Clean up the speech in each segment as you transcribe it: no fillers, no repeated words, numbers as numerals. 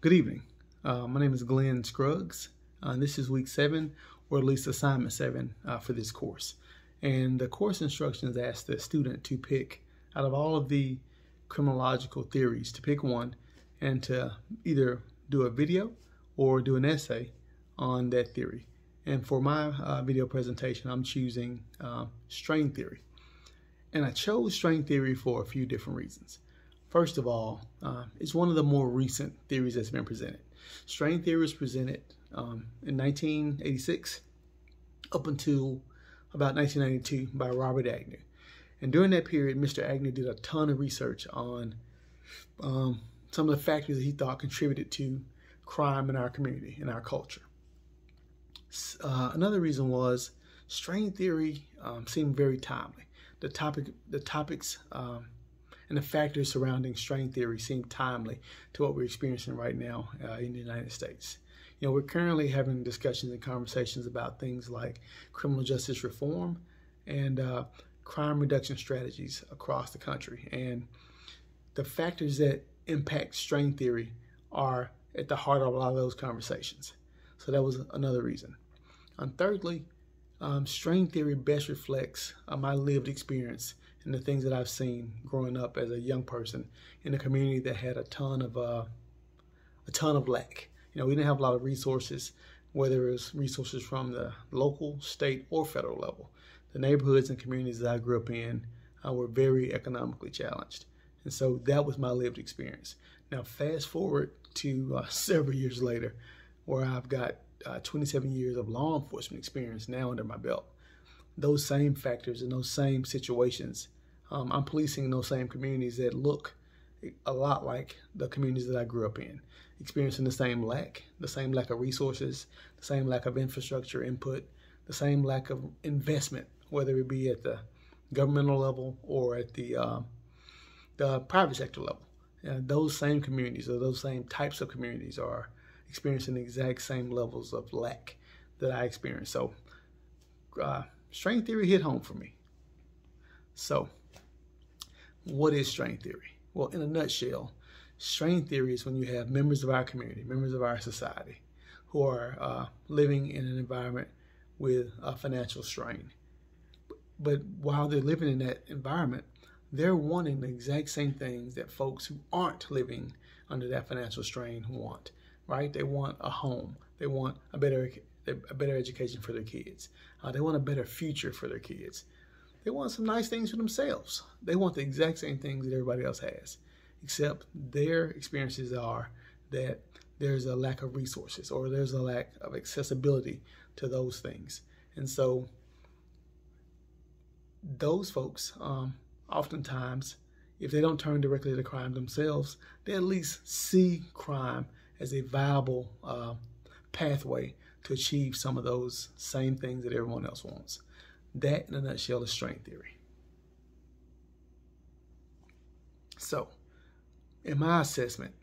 Good evening. My name is Glenn Scruggs. This is week 7, or at least assignment 7 for this course. And the course instructions ask the student to pick, out of all of the criminological theories, to pick one and to either do a video or do an essay on that theory. And for my video presentation, I'm choosing string theory. And I chose string theory for a few different reasons. First of all, it's one of the more recent theories that's been presented. String theory was presented in 1986 up until about 1992 by Robert Agnew. And during that period, Mr. Agnew did a ton of research on some of the factors that he thought contributed to crime in our community, in our culture. Another reason was string theory seemed very timely. The topics and the factors surrounding string theory seem timely to what we're experiencing right now in the United States. You know, we're currently having discussions and conversations about things like criminal justice reform and crime reduction strategies across the country. And the factors that impact string theory are at the heart of a lot of those conversations. So that was another reason. And thirdly, string theory best reflects my lived experience and the things that I've seen growing up as a young person in a community that had a ton of lack. You know, we didn't have a lot of resources, whether it was resources from the local, state, or federal level. The neighborhoods and communities that I grew up in were very economically challenged. And so that was my lived experience. Now, fast forward to several years later, where I've got 27 years of law enforcement experience now under my belt. Those same factors and those same situations, I'm policing in those same communities that look a lot like the communities that I grew up in, experiencing the same lack of resources, the same lack of infrastructure input, the same lack of investment, whether it be at the governmental level or at the private sector level. And those same communities, or those same types of communities, are experiencing the exact same levels of lack that I experienced. So string theory hit home for me. So what is string theory? Well, in a nutshell, string theory is when you have members of our community, members of our society, who are living in an environment with a financial strain. But while they're living in that environment, they're wanting the exact same things that folks who aren't living under that financial strain want, right? They want a home. They want a better education for their kids. They want a better future for their kids. They want some nice things for themselves. They want the exact same things that everybody else has, except their experiences are that there's a lack of resources or there's a lack of accessibility to those things. And so those folks, oftentimes, if they don't turn directly to crime themselves, they at least see crime as a viable pathway to achieve some of those same things that everyone else wants. That, in a nutshell, is string theory. So, in my assessment,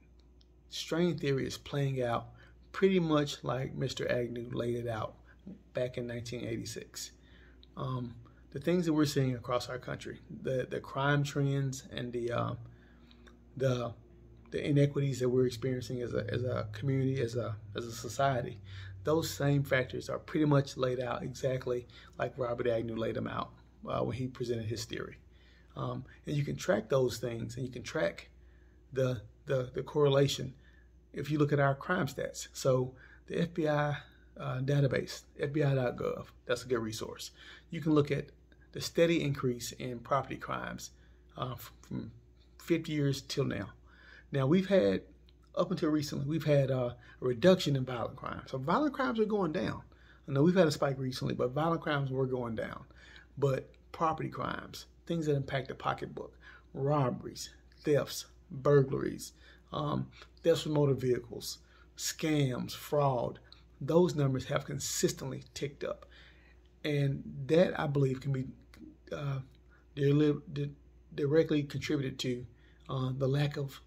string theory is playing out pretty much like Mr. Agnew laid it out back in 1986. The things that we're seeing across our country, the crime trends and the inequities that we're experiencing as a community, as a society, those same factors are pretty much laid out exactly like Robert Agnew laid them out when he presented his theory. And you can track those things, and you can track the correlation if you look at our crime stats. So the FBI database, FBI.gov, that's a good resource. You can look at the steady increase in property crimes from 50 years till now. Now, we've had, up until recently, we've had a reduction in violent crimes. So violent crimes are going down. I know we've had a spike recently, but violent crimes were going down. But property crimes, things that impact the pocketbook, robberies, thefts, burglaries, thefts from motor vehicles, scams, fraud, those numbers have consistently ticked up. And that, I believe, can be directly contributed to the lack of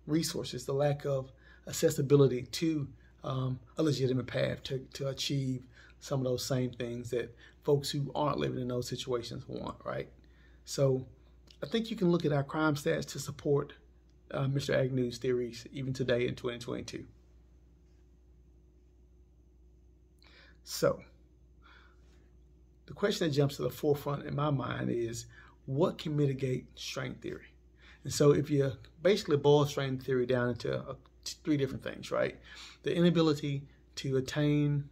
resources, the lack of accessibility to a legitimate path to achieve some of those same things that folks who aren't living in those situations want, right? So I think you can look at our crime stats to support Mr. Agnew's theories even today in 2022. So the question that jumps to the forefront in my mind is, what can mitigate string theory? And so if you basically boil string theory down into three different things, right? The inability to attain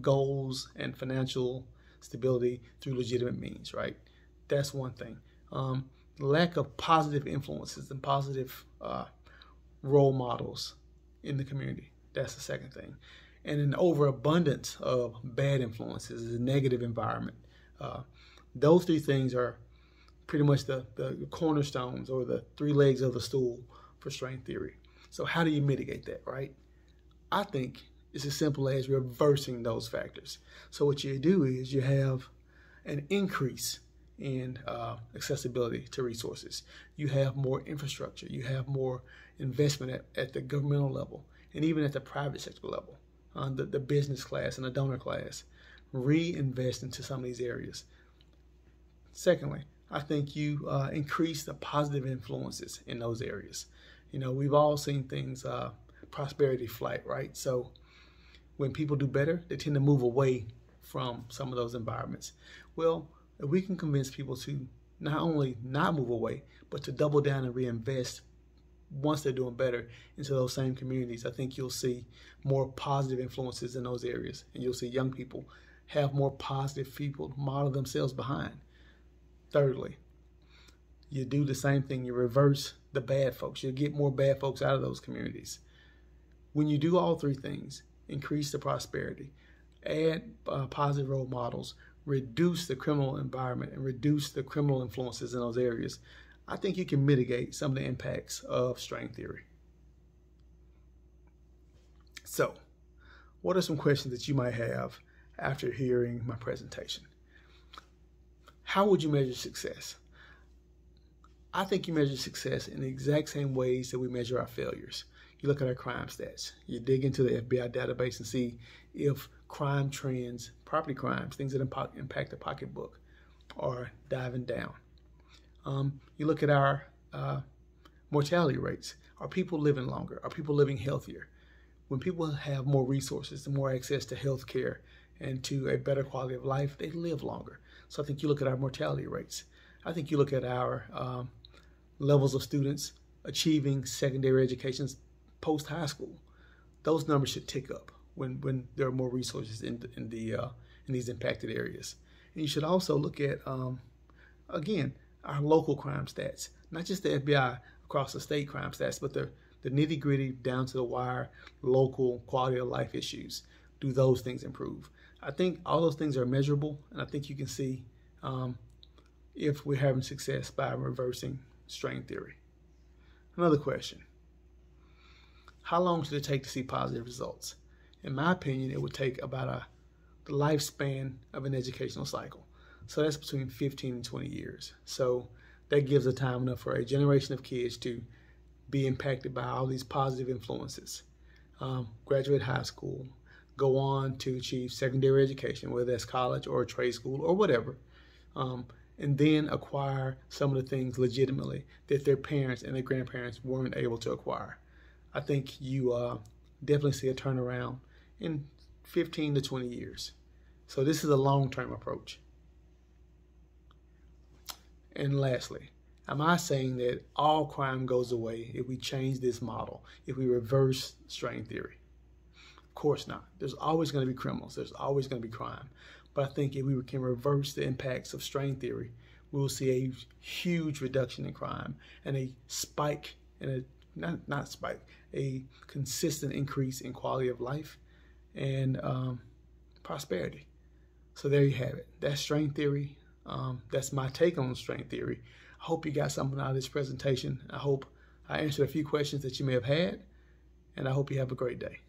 goals and financial stability through legitimate means, right? That's one thing. Lack of positive influences and positive role models in the community. That's the second thing. And an overabundance of bad influences, a negative environment. Those three things are pretty much the cornerstones or the three legs of the stool for string theory. So how do you mitigate that, right? I think it's as simple as reversing those factors. So what you do is you have an increase in accessibility to resources. You have more infrastructure. You have more investment at the governmental level and even at the private sector level, the business class and the donor class. Reinvest into some of these areas. Secondly, I think you increase the positive influences in those areas. You know, we've all seen things, prosperity flight, right? So when people do better, they tend to move away from some of those environments. Well, if we can convince people to not only not move away, but to double down and reinvest once they're doing better into those same communities, I think you'll see more positive influences in those areas. And you'll see young people have more positive people model themselves behind. Thirdly, you do the same thing. You reverse the bad folks. You get more bad folks out of those communities. When you do all three things, increase the prosperity, add positive role models, reduce the criminal environment, and reduce the criminal influences in those areas, I think you can mitigate some of the impacts of string theory. So, what are some questions that you might have after hearing my presentation? How would you measure success? I think you measure success in the exact same ways that we measure our failures. You look at our crime stats. You dig into the FBI database and see if crime trends, property crimes, things that impact the pocketbook, are diving down. You look at our mortality rates. Are people living longer? Are people living healthier? When people have more resources and more access to health care and to a better quality of life, they live longer. So I think you look at our mortality rates. I think you look at our levels of students achieving secondary educations post-high school. Those numbers should tick up when there are more resources in these impacted areas. And you should also look at, again, our local crime stats, not just the FBI across the state crime stats, but the nitty-gritty, down to the wire, local quality of life issues. Do those things improve? I think all those things are measurable, and I think you can see if we're having success by reversing string theory. Another question: how long should it take to see positive results? In my opinion, it would take about the lifespan of an educational cycle. So that's between 15 and 20 years. So that gives a time enough for a generation of kids to be impacted by all these positive influences. Graduate high school, go on to achieve secondary education, whether that's college or a trade school or whatever, and then acquire some of the things legitimately that their parents and their grandparents weren't able to acquire. I think you definitely see a turnaround in 15 to 20 years. So this is a long-term approach. And lastly, am I saying that all crime goes away if we change this model, if we reverse string theory? Of course not. There's always going to be criminals. There's always going to be crime. But I think if we can reverse the impacts of string theory, we will see a huge reduction in crime and a spike, and a consistent increase in quality of life and prosperity. So there you have it. That's string theory. That's my take on string theory. I hope you got something out of this presentation. I hope I answered a few questions that you may have had, and I hope you have a great day.